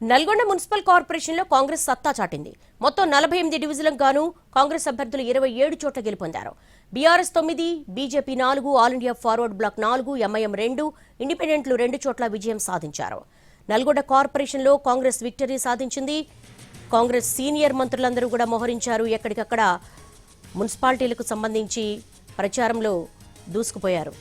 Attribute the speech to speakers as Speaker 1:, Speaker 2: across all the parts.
Speaker 1: Nalgonda municipal కార్పొరేషన్లో కాంగ్రెస్ సత్తా చాటింది. మొత్తం 48 డివిజన్లకు గాను కాంగ్రెస్ అభ్యర్థులు 27 చోట్ల గెలుపొందారు. BRS 9, BJP 4, all India forward block 4, MIM 2, ఇండిపెండెంట్లు 2 చోట్ల విజయం సాధించారు. నల్గొండ కార్పొరేషన్లో కాంగ్రెస్ విక్టరీ సాధించింది. కాంగ్రెస్ సీనియర్ మంత్రులందరూ కూడా మోహరించారు. ఎక్కడికక్కడ మున్సిపాలిటీలకు సంబంధించి ప్రచారంలో దూసుకుపోయారు.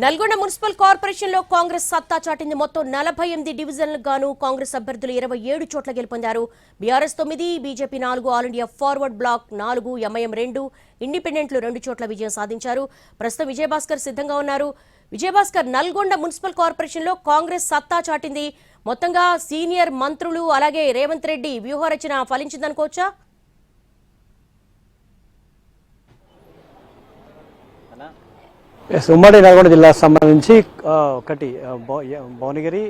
Speaker 1: నల్గొండ మున్సిపల్ కార్పొరేషన్లో కాంగ్రెస్ సత్తా చాటింది. మొత్తం 48 డివిజన్లకు గాను కాంగ్రెస్ అభ్యర్థులు 27 చోట్ల గెలుపొందారు. BRS 9, BJP 4, all India forward block 4, MIM 2, ఇండిపెండెంట్లు 2 చోట్ల విజయం సాధించారు. ప్రస్తుతం విజయభాస్కర్ సిద్ధంగా ఉన్నారు. విజయభాస్కర్, నల్గొండ మున్సిపల్ కార్పొరేషన్లో కాంగ్రెస్ సత్తా చాటింది. మొత్తంగా సీనియర్ మంత్రులు అలాగే రేవంత్ రెడ్డి వ్యూహరచన ఫలించిందనుకోవచ్చా?
Speaker 2: ఉమ్మడి నల్గొండ జిల్లాకు సంబంధించి ఒకటి భువనగిరి,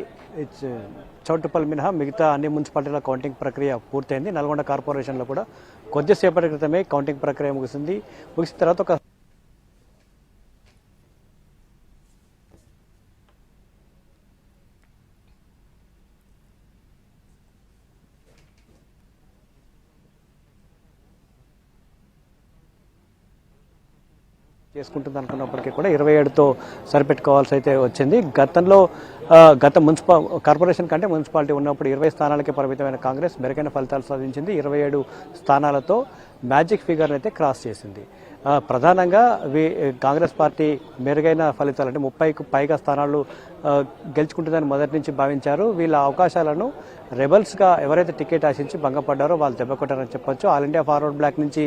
Speaker 2: చౌటుప్పల్ మినహా మిగతా అన్ని మున్సిపాలిటీల కౌంటింగ్ ప్రక్రియ పూర్తయింది. నల్గొండ కార్పొరేషన్లో కూడా కొద్దిసేపటి క్రితమే కౌంటింగ్ ప్రక్రియ ముగిసిన తర్వాత ఒక చేసుకుంటుంది అనుకున్నప్పటికీ కూడా 27తో సరిపెట్టుకోవాల్సి అయితే వచ్చింది. గత కార్పొరేషన్ కంటే మున్సిపాలిటీ ఉన్నప్పుడు 20 స్థానాలకే పరిమితమైన కాంగ్రెస్ మెరుగైన ఫలితాలు సాధించింది. 27 స్థానాలతో మ్యాజిక్ ఫిగర్ అయితే క్రాస్ చేసింది. ప్రధానంగా కాంగ్రెస్ పార్టీ మెరుగైన ఫలితాలు అంటే 30కు పైగా స్థానాలు గెలుచుకుంటుందని మొదటి నుంచి భావించారు. వీళ్ళ అవకాశాలను రెబల్స్గా ఎవరైతే టికెట్ ఆశించి భంగపడ్డారో వాళ్ళు దెబ్బకొట్టారని చెప్పొచ్చు. ఆల్ ఇండియా ఫార్వర్డ్ బ్లాక్ నుంచి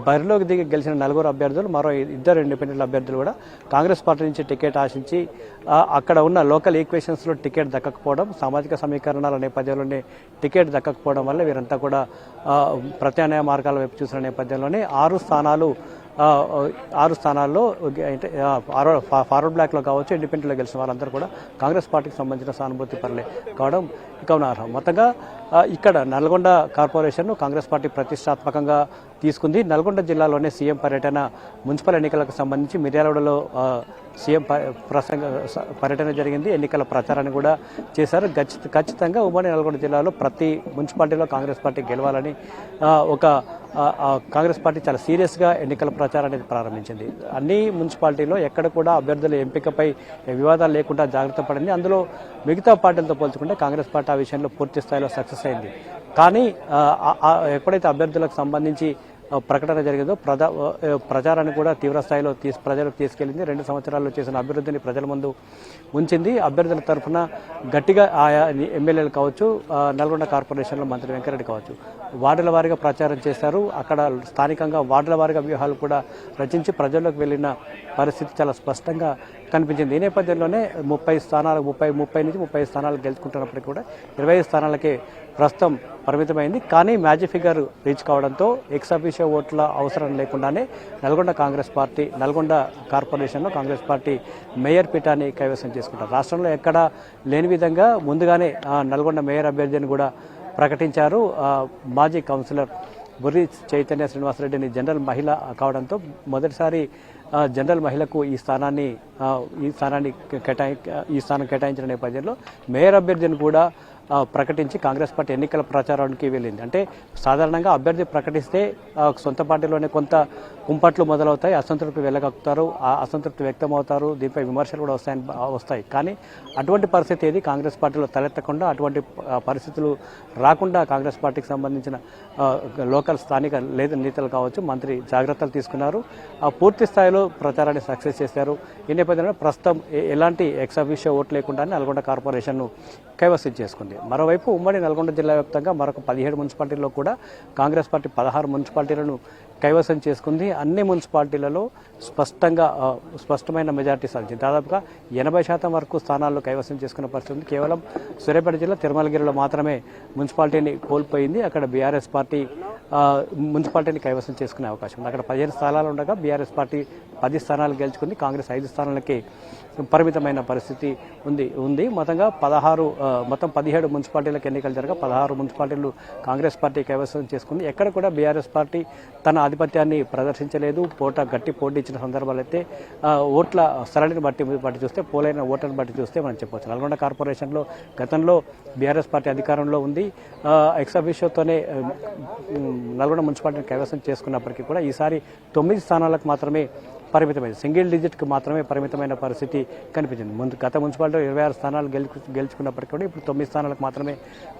Speaker 2: బరిలోకి దిగి గెలిచిన 4 అభ్యర్థులు, మరో 2 ఇండిపెండెంట్ అభ్యర్థులు కూడా కాంగ్రెస్ పార్టీ నుంచి టికెట్ ఆశించి అక్కడ ఉన్న లోకల్ ఈక్వేషన్స్లో టికెట్ దక్కకపోవడం, సామాజిక సమీకరణాల నేపథ్యంలోనే టికెట్ దక్కకపోవడం వల్ల వీరంతా కూడా ప్రత్యామ్నాయ మార్గాల వైపు చూసిన నేపథ్యంలోనే 6 స్థానాల్లో ఫార్వర్డ్ బ్లాక్లో కావచ్చు, ఇండిపెండెంట్లో గెలిచిన వారందరూ కూడా కాంగ్రెస్ పార్టీకి సంబంధించిన సానుభూతి పరులే కావడం గమనార్హం. మొత్తంగా ఇక్కడ నల్గొండ కార్పొరేషన్ను కాంగ్రెస్ పార్టీ ప్రతిష్టాత్మకంగా తీసుకుంది. నల్గొండ జిల్లాలోనే సీఎం పర్యటన, మున్సిపల్ ఎన్నికలకు సంబంధించి మిర్యాలగూడలో సీఎం పర్యటన జరిగింది. ఎన్నికల ప్రచారాన్ని కూడా చేశారు. ఖచ్చితంగా ఉమ్మడి నల్గొండ జిల్లాలో ప్రతి మున్సిపాలిటీలో కాంగ్రెస్ పార్టీ గెలవాలని కాంగ్రెస్ పార్టీ చాలా సీరియస్గా ఎన్నికల ప్రచారాన్ని ప్రారంభించింది. అన్ని మున్సిపాలిటీలో ఎక్కడ కూడా అభ్యర్థుల ఎంపికపై వివాదాలు లేకుండా జాగ్రత్త పడింది. అందులో మిగతా పార్టీలతో పోల్చుకుంటే కాంగ్రెస్ పార్టీ ఆ విషయంలో పూర్తి స్థాయిలో సక్సెస్ అయింది. కానీ ఎప్పుడైతే అభ్యర్థులకు సంబంధించి ప్రకటన జరిగిందో ప్రచారాన్ని కూడా తీవ్ర స్థాయిలో ప్రజలకు తీసుకెళ్లింది. 2 సంవత్సరాల్లో చేసిన అభివృద్ధిని ప్రజల ముందు ఉంచింది. అభ్యర్థుల తరఫున గట్టిగా ఆయా ఎమ్మెల్యేలు కావచ్చు, నల్గొండ కార్పొరేషన్లో మంత్రి వెంకరెడ్డి కావచ్చు, వార్డుల వారీగా ప్రచారం చేశారు. అక్కడ స్థానికంగా వార్డుల వారీగా వ్యూహాలు కూడా రచించి ప్రజల్లోకి వెళ్లిన పరిస్థితి చాలా స్పష్టంగా కనిపించింది. ఈ నేపథ్యంలోనే 30 నుంచి 30 స్థానాలు గెలుచుకుంటున్నప్పటికీ కూడా 25 స్థానాలకే ప్రస్తుతం పరిమితమైంది. కానీ మ్యాజిక్ ఫిగర్ రీచ్ కావడంతో ఎక్స్ అఫీషియో ఓట్ల అవసరం లేకుండానే నల్గొండ కార్పొరేషన్లో కాంగ్రెస్ పార్టీ మేయర్ పీఠాన్ని కైవసం చేసుకుంటారు. రాష్ట్రంలో ఎక్కడా లేని విధంగా ముందుగానే నల్గొండ మేయర్ అభ్యర్థిని కూడా ప్రకటించారు. మాజీ కౌన్సిలర్ బుర్రి చైతన్య శ్రీనివాసరెడ్డిని జనరల్ మహిళ కావడంతో మొదటిసారి జనరల్ మహిళకు ఈ స్థానం కేటాయించిన నేపథ్యంలో మేయర్ అభ్యర్థిని కూడా ప్రకటించి కాంగ్రెస్ పార్టీ ఎన్నికల ప్రచారానికి వెళ్ళింది. అంటే సాధారణంగా అభ్యర్థి ప్రకటిస్తే సొంత పార్టీలోనే కొంత కుంపట్లు మొదలవుతాయి, అసంతృప్తి వెళ్ళగలుగుతారు, అసంతృప్తి వ్యక్తమవుతారు, దీనిపై విమర్శలు కూడా వస్తాయి. కానీ అటువంటి పరిస్థితి ఏది కాంగ్రెస్ పార్టీలో తలెత్తకుండా, అటువంటి పరిస్థితులు రాకుండా కాంగ్రెస్ పార్టీకి సంబంధించిన లోకల్ స్థానిక నేతలు కావచ్చు, మంత్రి జాగ్రత్తలు తీసుకున్నారు. పూర్తి స్థాయిలో ప్రచారాన్ని సక్సెస్ చేశారు. ఈ నేపథ్యంలో ప్రస్తుతం ఎలాంటి ఎక్స్ అఫీషియో ఓటు లేకుండానే నల్గొండ కార్పొరేషన్ను కైవసం చేసుకుంది. మరోవైపు ఉమ్మడి నల్గొండ జిల్లా వ్యాప్తంగా మరొక 17 మున్సిపాలిటీల్లో కూడా కాంగ్రెస్ పార్టీ 16 మున్సిపాలిటీలను కైవసం చేసుకుంది. అన్ని మున్సిపాలిటీలలో స్పష్టమైన మెజార్టీ సాధించింది. దాదాపుగా 80% వరకు స్థానాల్లో కైవసం చేసుకున్న పరిస్థితి ఉంది. కేవలం సూర్యాపేట జిల్లా తిరుమలగిరిలో మాత్రమే మున్సిపాలిటీని కోల్పోయింది. అక్కడ బీఆర్ఎస్ పార్టీ మున్సిపాలిటీని కైవసం చేసుకునే అవకాశం ఉంది. అక్కడ 15 స్థానాలు ఉండగా బీఆర్ఎస్ పార్టీ 10 స్థానాలు గెలుచుకుంది, కాంగ్రెస్ 5 స్థానాలకి పరిమితమైన పరిస్థితి ఉంది. మొత్తం 17 మున్సిపాలిటీలకు ఎన్నికలు జరగా 16 మున్సిపాలిటీలు కాంగ్రెస్ పార్టీ కైవసం చేసుకుంది. ఎక్కడ కూడా బీఆర్ఎస్ పార్టీ తన ఆధిపత్యాన్ని ప్రదర్శించలేదు. గట్టి పోటీ ఇచ్చిన సందర్భాలు అయితే ఓట్ల సరళిని బట్టి చూస్తే, పోలైన ఓట్లను బట్టి చూస్తే మనం చెప్పవచ్చు. నల్గొండ కార్పొరేషన్లో గతంలో బీఆర్ఎస్ పార్టీ అధికారంలో ఉంది. ఎక్సాఫిషియోతోనే నల్గొండ మున్సిపాలిటీని కైవసం చేసుకున్నప్పటికీ కూడా ఈసారి 9 స్థానాలకు మాత్రమే పరిమితమైంది, సింగిల్ డిజిట్కి మాత్రమే పరిమితమైన పరిస్థితి కనిపించింది. గత మున్సిపాలిటీలో 26 స్థానాలు గెలుచుకున్నప్పటికీ కూడా ఇప్పుడు 9 స్థానాలకు మాత్రమే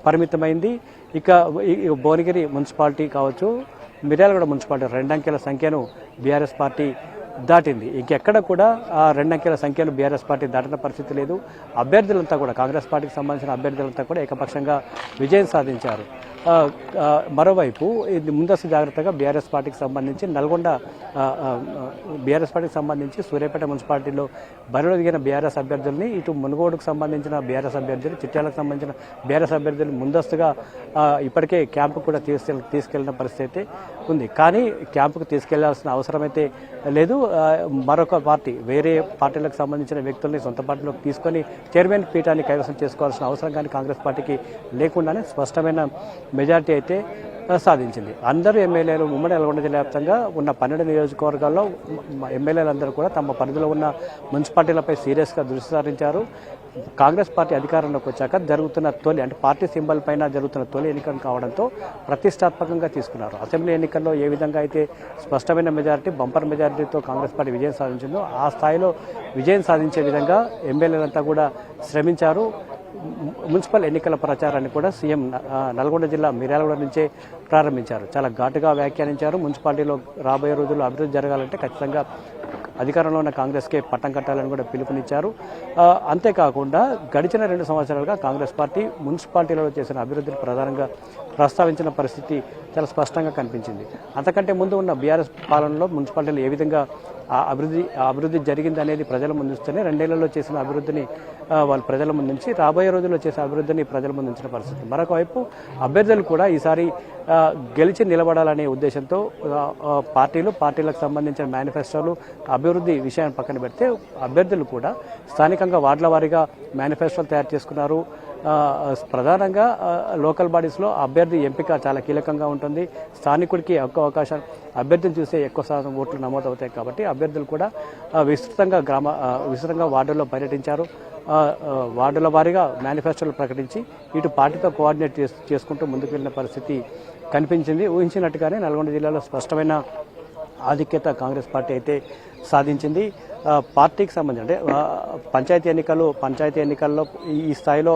Speaker 2: పరిమితమైంది. ఇక భువనగిరి మున్సిపాలిటీ కావచ్చు, మిర్యాలగూడ మున్సిపాలిటీ 2 అంకెల సంఖ్యను బీఆర్ఎస్ పార్టీ దాటింది. ఇంకెక్కడ కూడా ఆ 2 అంకెల సంఖ్యను బీఆర్ఎస్ పార్టీ దాటిన పరిస్థితి లేదు. అభ్యర్థులంతా కూడా కాంగ్రెస్ పార్టీకి సంబంధించిన అభ్యర్థులంతా కూడా ఏకపక్షంగా విజయం సాధించారు. మరోవైపు ఇది ముందస్తు జాగ్రత్తగా బీఆర్ఎస్ పార్టీకి సంబంధించి సూర్యాపేట మున్సిపాలిటీలో బరిలో దిగిన బీఆర్ఎస్ అభ్యర్థుల్ని, ఇటు మునుగోడుకు సంబంధించిన బీఆర్ఎస్ అభ్యర్థులు, చిట్యాలకు సంబంధించిన బీఆర్ఎస్ అభ్యర్థులు ముందస్తుగా ఇప్పటికే క్యాంపు కూడా తీసుకెళ్లిన పరిస్థితి ఉంది. కానీ క్యాంపుకు తీసుకెళ్లాల్సిన అవసరం అయితే లేదు. మరొక పార్టీ, వేరే పార్టీలకు సంబంధించిన వ్యక్తుల్ని సొంత పార్టీలోకి తీసుకొని చైర్మన్ పీఠాన్ని కైవసం చేసుకోవాల్సిన అవసరం కానీ కాంగ్రెస్ పార్టీకి లేకుండానే స్పష్టమైన మెజార్టీ అయితే సాధించింది. అందరూ ఎమ్మెల్యేలు ఉమ్మడి నల్గొండ జిల్లా వ్యాప్తంగా ఉన్న 12 నియోజకవర్గాల్లో ఎమ్మెల్యేలందరూ కూడా తమ పరిధిలో ఉన్న మున్సిపాలిటీలపై సీరియస్గా దృష్టి సారించారు. కాంగ్రెస్ పార్టీ అధికారంలోకి వచ్చాక జరుగుతున్న పార్టీ సింబల్ పైన జరుగుతున్న తొలి ఎన్నికలు కావడంతో ప్రతిష్టాత్మకంగా తీసుకున్నారు. అసెంబ్లీ ఎన్నికల్లో ఏ విధంగా అయితే స్పష్టమైన మెజారిటీ, బంపర్ మెజారిటీతో కాంగ్రెస్ పార్టీ విజయం సాధించిందో ఆ స్థాయిలో విజయం సాధించే విధంగా ఎమ్మెల్యేలంతా కూడా శ్రమించారు. మున్సిపల్ ఎన్నికల ప్రచారాన్ని కూడా సీఎం నల్గొండ జిల్లా మిర్యాలగూడ నుంచే ప్రారంభించారు. చాలా ఘాటుగా వ్యాఖ్యానించారు. మున్సిపాలిటీలో రాబోయే రోజుల్లో అభివృద్ధి జరగాలంటే ఖచ్చితంగా అధికారంలో ఉన్న కాంగ్రెస్కే పట్టం కట్టాలని కూడా పిలుపునిచ్చారు. అంతేకాకుండా గడిచిన 2 సంవత్సరాలుగా కాంగ్రెస్ పార్టీ మున్సిపాలిటీలలో చేసిన అభివృద్ధిని ప్రధానంగా ప్రస్తావించిన పరిస్థితి చాలా స్పష్టంగా కనిపించింది. అంతకంటే ముందు ఉన్న బీఆర్ఎస్ పాలనలో మున్సిపాలిటీలు ఏ విధంగా అభివృద్ధి జరిగింది అనేది ప్రజల ముందుస్తూనే 2 ఏళ్లలో చేసిన అభివృద్ధిని వాళ్ళు ప్రజల ముందుంచి రాబోయే రోజుల్లో చేసే అభివృద్ధిని ప్రజల ముందుంచిన పరిస్థితి. మరొక వైపు అభ్యర్థులు కూడా ఈసారి గెలిచి నిలబడాలనే ఉద్దేశంతో పార్టీలకు సంబంధించిన మేనిఫెస్టోలు, అభివృద్ధి విషయాన్ని పక్కన పెడితే అభ్యర్థులు కూడా స్థానికంగా వార్డుల వారీగా మేనిఫెస్టోలు తయారు చేసుకున్నారు. ప్రధానంగా లోకల్ బాడీస్లో అభ్యర్థి ఎంపిక చాలా కీలకంగా ఉంటుంది. స్థానికుడికి ఎక్కువ అవకాశం, అభ్యర్థిని చూసే ఎక్కువ శాతం ఓట్లు నమోదవుతాయి కాబట్టి అభ్యర్థులు కూడా విస్తృతంగా వార్డుల్లో పర్యటించారు. వార్డుల వారీగా మేనిఫెస్టోలు ప్రకటించి ఇటు పార్టీతో కోఆర్డినేట్ చేసుకుంటూ ముందుకు వెళ్ళిన పరిస్థితి కనిపించింది. ఊహించినట్టుగానే నల్గొండ జిల్లాలో స్పష్టమైన ఆధిక్యత కాంగ్రెస్ పార్టీ అయితే సాధించింది. పార్టీకి సంబంధించి అంటే పంచాయతీ ఎన్నికల్లో ఈ స్థాయిలో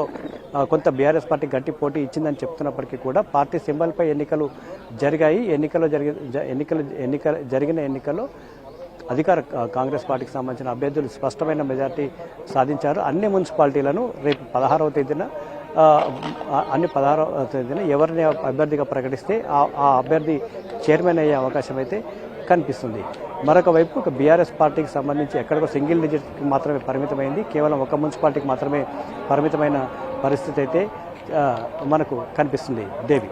Speaker 2: కొంత బీఆర్ఎస్ పార్టీ గట్టి పోటీ ఇచ్చిందని చెప్తున్నప్పటికీ కూడా పార్టీ సింబల్పై ఎన్నికలు జరిగాయి. జరిగిన ఎన్నికల్లో అధికార కాంగ్రెస్ పార్టీకి సంబంధించిన అభ్యర్థులు స్పష్టమైన మెజార్టీ సాధించారు. అన్ని మున్సిపాలిటీలను రేపు 16వ తేదీన ఎవరిని అభ్యర్థిగా ప్రకటిస్తే ఆ అభ్యర్థి చైర్మన్ అయ్యే అవకాశం అయితే కనిపిస్తుంది. మరొక వైపు బీఆర్ఎస్ పార్టీకి సంబంధించి ఎక్కడికో సింగిల్ డిజిట్కి మాత్రమే పరిమితమైంది, కేవలం ఒక మున్సిపాలిటీకి మాత్రమే పరిమితమైన పరిస్థితి అయితే మనకు కనిపిస్తుంది. దేవి.